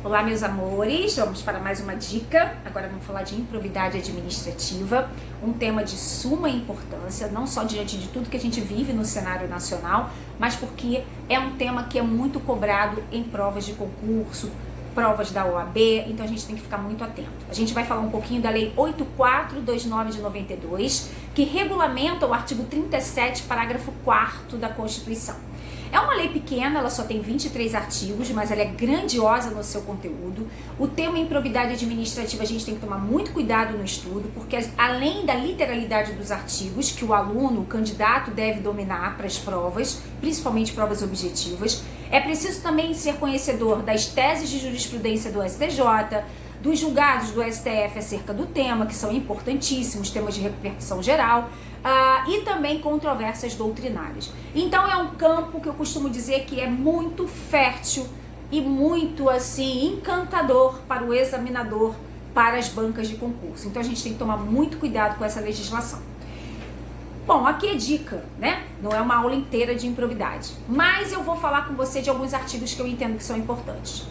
Olá, meus amores, vamos para mais uma dica. Agora vamos falar de improbidade administrativa, um tema de suma importância, não só diante de tudo que a gente vive no cenário nacional, mas porque é um tema que é muito cobrado em provas de concurso, provas da OAB, então a gente tem que ficar muito atento. A gente vai falar um pouquinho da Lei 8429 de 92, que regulamenta o artigo 37, parágrafo 4º da Constituição. É uma lei pequena, ela só tem 23 artigos, mas ela é grandiosa no seu conteúdo. O tema improbidade administrativa a gente tem que tomar muito cuidado no estudo, porque além da literalidade dos artigos, que o aluno, o candidato deve dominar para as provas, principalmente provas objetivas, é preciso também ser conhecedor das teses de jurisprudência do STJ, dos julgados do STF acerca do tema, que são importantíssimos, temas de repercussão geral, e também controvérsias doutrinárias. Então é um campo que eu costumo dizer que é muito fértil e muito assim encantador para o examinador, para as bancas de concurso. Então a gente tem que tomar muito cuidado com essa legislação. Bom, aqui é dica, né? Não é uma aula inteira de improbidade, mas eu vou falar com você de alguns artigos que eu entendo que são importantes.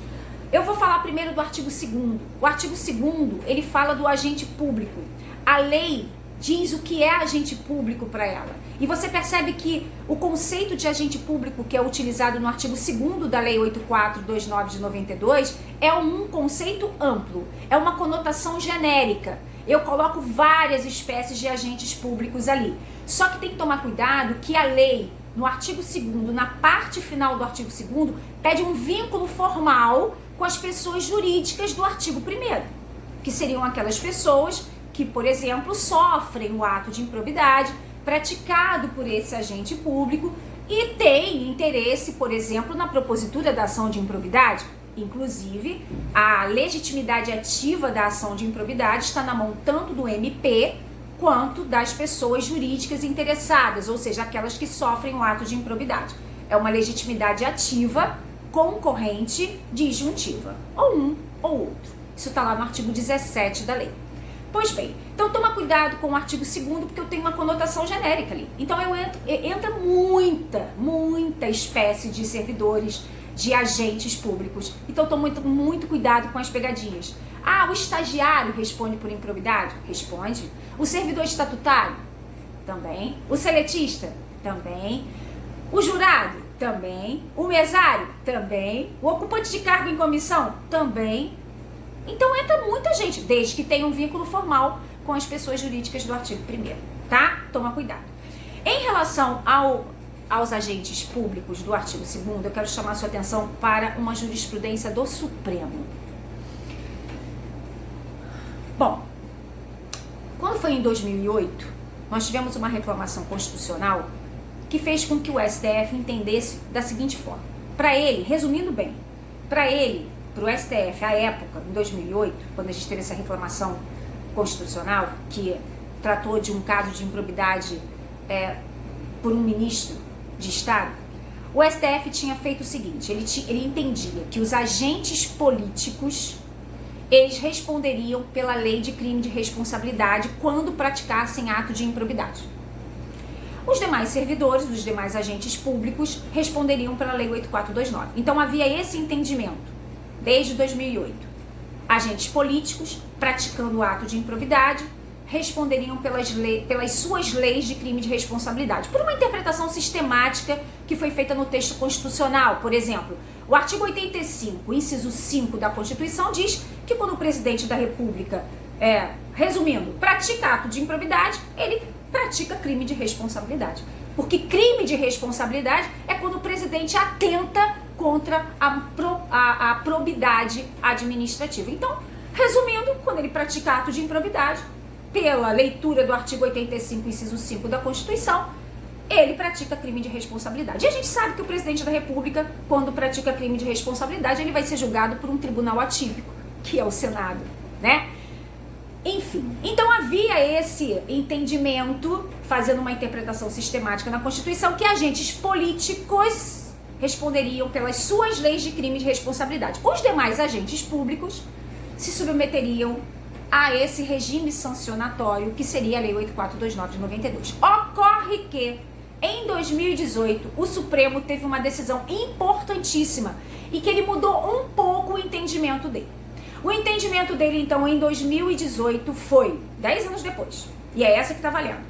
Eu vou falar primeiro do artigo 2º. O artigo 2º, ele fala do agente público. A lei diz o que é agente público para ela. E você percebe que o conceito de agente público que é utilizado no artigo 2º da Lei 8429 de 92 é um conceito amplo, é uma conotação genérica. Eu coloco várias espécies de agentes públicos ali. Só que tem que tomar cuidado que a lei, no artigo 2º, na parte final do artigo 2º, pede um vínculo formal com as pessoas jurídicas do artigo 1º, que seriam aquelas pessoas que, por exemplo, sofrem o ato de improbidade praticado por esse agente público e têm interesse, por exemplo, na propositura da ação de improbidade. Inclusive, a legitimidade ativa da ação de improbidade está na mão tanto do MP quanto das pessoas jurídicas interessadas, ou seja, aquelas que sofrem o ato de improbidade. É uma legitimidade ativa, concorrente, disjuntiva, ou um ou outro. Isso está lá no artigo 17 da lei. Pois bem, então toma cuidado com o artigo 2º, porque eu tenho uma conotação genérica ali. Então entra muita espécie de servidores, de agentes públicos. Então toma muito cuidado com as pegadinhas. Ah, o estagiário responde por improbidade? Responde. O servidor estatutário? Também. O seletista? Também. O jurado? Também. O mesário? Também. O ocupante de cargo em comissão? Também. Então entra muita gente, desde que tenha um vínculo formal com as pessoas jurídicas do artigo 1º, tá? Toma cuidado. Em relação aos agentes públicos do artigo 2º, eu quero chamar a sua atenção para uma jurisprudência do Supremo. Bom, quando foi em 2008, nós tivemos uma reclamação constitucional que fez com que o STF entendesse da seguinte forma. Para ele, resumindo bem, para o STF, à época, em 2008, quando a gente teve essa reclamação constitucional, que tratou de um caso de improbidade por um ministro de Estado, o STF tinha feito o seguinte, ele entendia que os agentes políticos, eles responderiam pela lei de crime de responsabilidade quando praticassem ato de improbidade. Os demais servidores, os demais agentes públicos, responderiam pela lei 8429. Então havia esse entendimento. Desde 2008, agentes políticos praticando o ato de improbidade responderiam pelas suas leis de crime de responsabilidade, por uma interpretação sistemática que foi feita no texto constitucional. Por exemplo, o artigo 85, inciso 5 da Constituição diz que quando o presidente da República, resumindo, pratica ato de improbidade, ele pratica crime de responsabilidade. Porque crime de responsabilidade é quando o presidente atenta contra a probidade administrativa. Então, resumindo, quando ele pratica ato de improbidade, pela leitura do artigo 85, inciso 5 da Constituição, ele pratica crime de responsabilidade. E a gente sabe que o presidente da República, quando pratica crime de responsabilidade, ele vai ser julgado por um tribunal atípico, que é o Senado, né? Enfim, então havia esse entendimento, fazendo uma interpretação sistemática na Constituição, que agentes políticos responderiam pelas suas leis de crime de responsabilidade. Os demais agentes públicos se submeteriam a esse regime sancionatório, que seria a Lei 8429 de 92. Ocorre que, em 2018, o Supremo teve uma decisão importantíssima e que ele mudou um pouco o entendimento dele. O entendimento dele, então, em 2018 foi, 10 anos depois, e é essa que está valendo,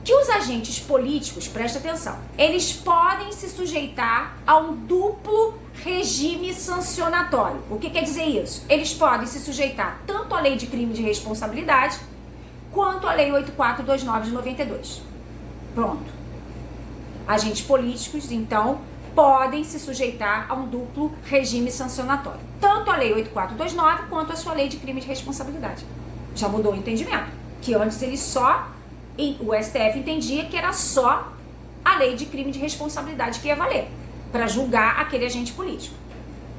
que os agentes políticos, presta atenção, eles podem se sujeitar a um duplo regime sancionatório. O que quer dizer isso? Eles podem se sujeitar tanto à lei de crime de responsabilidade quanto à lei 8429 de 92. Pronto. Agentes políticos, então, podem se sujeitar a um duplo regime sancionatório. Tanto a lei 8429 quanto a sua lei de crime de responsabilidade. Já mudou o entendimento. Que antes ele só, o STF entendia que era só a lei de crime de responsabilidade que ia valer para julgar aquele agente político,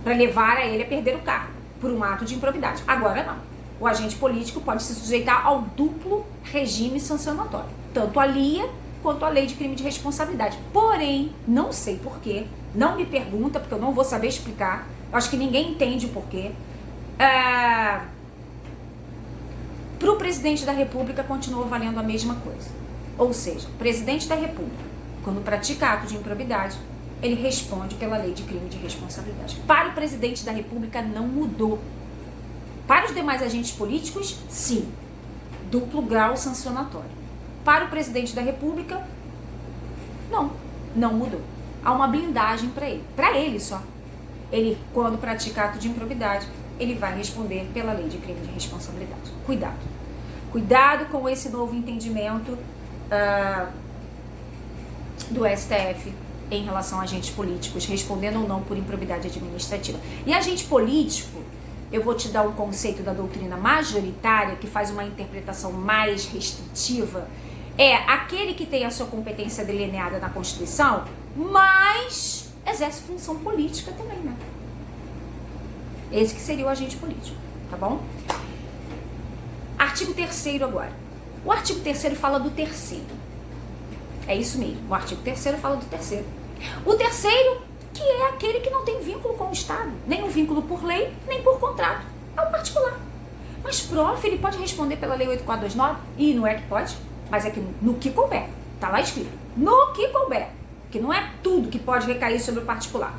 para levar a ele a perder o cargo por um ato de improbidade. Agora não. O agente político pode se sujeitar ao duplo regime sancionatório, tanto a LIA quanto a lei de crime de responsabilidade. Porém, não sei porquê, não me pergunta, porque eu não vou saber explicar, eu acho que ninguém entende o porquê. Para o presidente da República continua valendo a mesma coisa. Ou seja, o presidente da República, quando pratica ato de improbidade, ele responde pela lei de crime de responsabilidade. Para o presidente da República não mudou. Para os demais agentes políticos, sim, duplo grau sancionatório. Para o presidente da República, não mudou. Há uma blindagem para ele só. Ele, quando pratica ato de improbidade, ele vai responder pela lei de crime de responsabilidade. Cuidado. Cuidado com esse novo entendimento do STF em relação a agentes políticos, respondendo ou não por improbidade administrativa. E agente político, eu vou te dar um conceito da doutrina majoritária, que faz uma interpretação mais restritiva, é aquele que tem a sua competência delineada na Constituição, mas exerce função política também, né? Esse que seria o agente político, tá bom? Artigo 3º agora. O artigo 3º fala do terceiro. É isso mesmo, o artigo 3º fala do terceiro. O terceiro, que é aquele que não tem vínculo com o Estado, nem um vínculo por lei, nem por contrato. É um particular. Mas, prof, ele pode responder pela lei 8429? E não é que pode, mas é que no que couber. Tá lá escrito. No que couber. Que não é tudo que pode recair sobre o particular.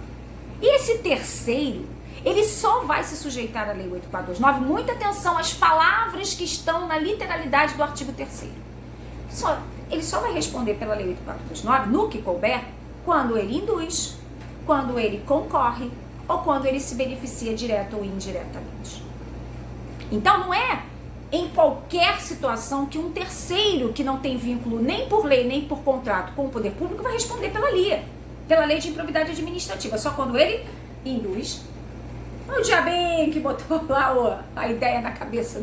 E esse terceiro, ele só vai se sujeitar à lei 8429, muita atenção às palavras que estão na literalidade do artigo 3º. Ele só vai responder pela lei 8429, no que couber, quando ele induz, quando ele concorre ou quando ele se beneficia direto ou indiretamente. Então não é em qualquer situação que um terceiro que não tem vínculo nem por lei nem por contrato com o poder público vai responder pela LIA, pela lei de improbidade administrativa, só quando ele induz. O diabinho que botou lá a ideia na cabeça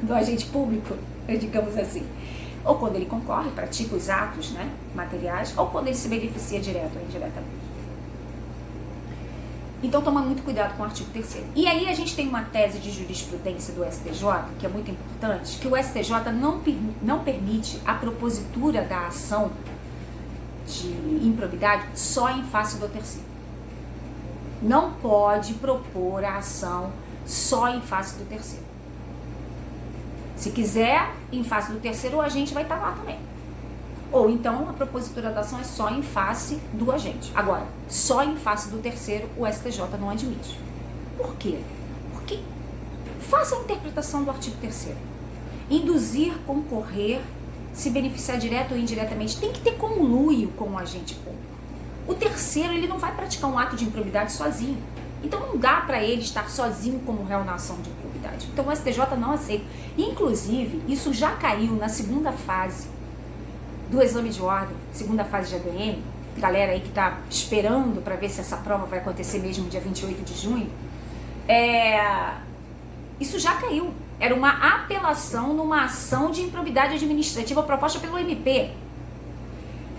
do agente público, digamos assim. Ou quando ele concorre, pratica os atos, né, materiais, ou quando ele se beneficia direto ou indiretamente. Então toma muito cuidado com o artigo 3º. E aí a gente tem uma tese de jurisprudência do STJ, que é muito importante, que o STJ não permite a propositura da ação de improbidade só em face do terceiro. Não pode propor a ação só em face do terceiro. Se quiser, em face do terceiro, o agente vai estar lá também. Ou então, a propositura da ação é só em face do agente. Agora, só em face do terceiro, o STJ não admite. Por quê? Porque faça a interpretação do artigo 3º. Induzir, concorrer, se beneficiar direto ou indiretamente, tem que ter conluio com o agente público. O terceiro, ele não vai praticar um ato de improbidade sozinho. Então não dá para ele estar sozinho como réu na ação de improbidade. Então o STJ não aceita. Inclusive, isso já caiu na segunda fase do exame de ordem, segunda fase de ADM, galera aí que tá esperando para ver se essa prova vai acontecer mesmo dia 28 de junho, isso já caiu. Era uma apelação numa ação de improbidade administrativa proposta pelo MP.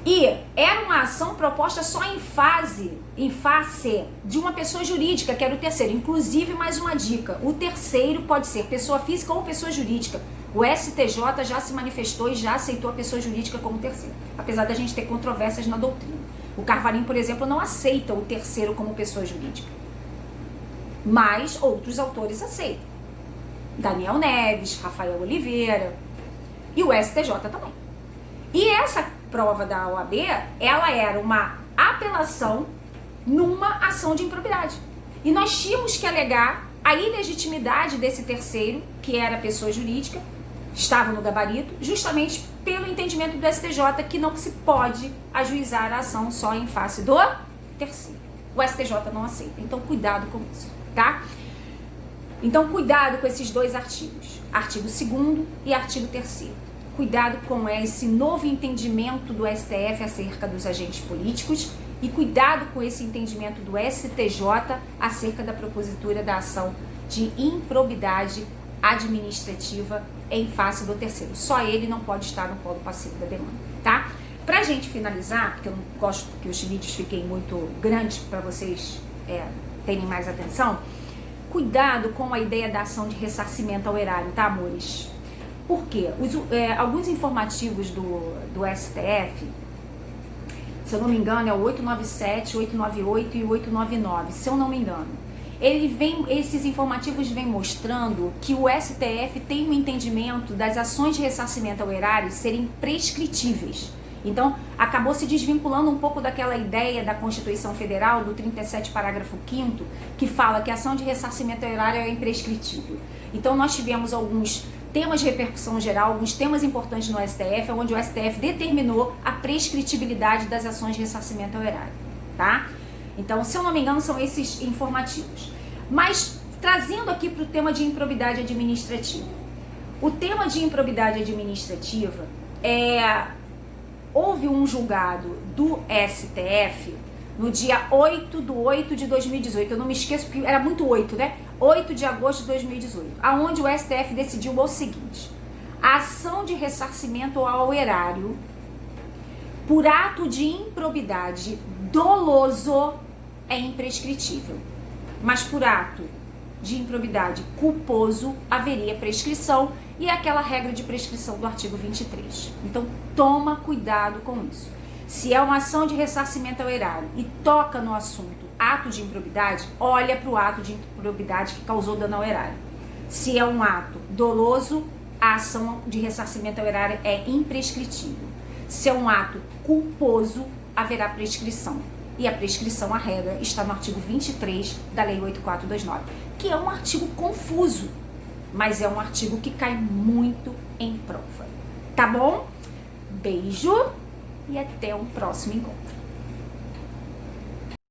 E era uma ação proposta só em face de uma pessoa jurídica, que era o terceiro. Inclusive, mais uma dica, o terceiro pode ser pessoa física ou pessoa jurídica. O STJ já se manifestou e já aceitou a pessoa jurídica como terceiro, apesar da gente ter controvérsias na doutrina. O Carvalhinho, por exemplo, não aceita o terceiro como pessoa jurídica, mas outros autores aceitam. Daniel Neves, Rafael Oliveira e o STJ também. E essa prova da OAB, ela era uma apelação numa ação de improbidade. E nós tínhamos que alegar a ilegitimidade desse terceiro, que era a pessoa jurídica, estava no gabarito, justamente pelo entendimento do STJ que não se pode ajuizar a ação só em face do terceiro. O STJ não aceita. Então, cuidado com isso, tá? Então, cuidado com esses dois artigos. Artigo 2º e artigo 3º. Cuidado com esse novo entendimento do STF acerca dos agentes políticos e cuidado com esse entendimento do STJ acerca da propositura da ação de improbidade administrativa em face do terceiro. Só ele não pode estar no polo passivo da demanda, tá? Pra gente finalizar, porque eu não gosto que os vídeos fiquem muito grandes para vocês terem mais atenção, cuidado com a ideia da ação de ressarcimento ao erário, tá, amores? Por quê? Alguns informativos do STF, se eu não me engano, é o 897, 898 e 899, se eu não me engano. Esses informativos vêm mostrando que o STF tem um entendimento das ações de ressarcimento ao erário serem prescritíveis. Então, acabou se desvinculando um pouco daquela ideia da Constituição Federal, do 37, parágrafo 5º, que fala que a ação de ressarcimento ao erário é imprescritível. Então, nós tivemos alguns temas de repercussão geral, alguns temas importantes no STF, onde o STF determinou a prescritibilidade das ações de ressarcimento ao erário, tá? Então, se eu não me engano, são esses informativos. Mas, trazendo aqui para o tema de improbidade administrativa. O tema de improbidade administrativa houve um julgado do STF no dia 8/8/2018. Eu não me esqueço, porque era muito 8, né? 8 de agosto de 2018. Aonde o STF decidiu o seguinte: a ação de ressarcimento ao erário por ato de improbidade doloso é imprescritível, mas por ato de improbidade culposo haveria prescrição, e é aquela regra de prescrição do artigo 23. Então, toma cuidado com isso. Se é uma ação de ressarcimento ao erário e toca no assunto ato de improbidade, olha para o ato de improbidade que causou dano ao erário. Se é um ato doloso, a ação de ressarcimento ao erário é imprescritível. Se é um ato culposo, haverá prescrição. E a prescrição, a regra, está no artigo 23 da Lei 8429, que é um artigo confuso, mas é um artigo que cai muito em prova. Tá bom? Beijo e até um próximo encontro.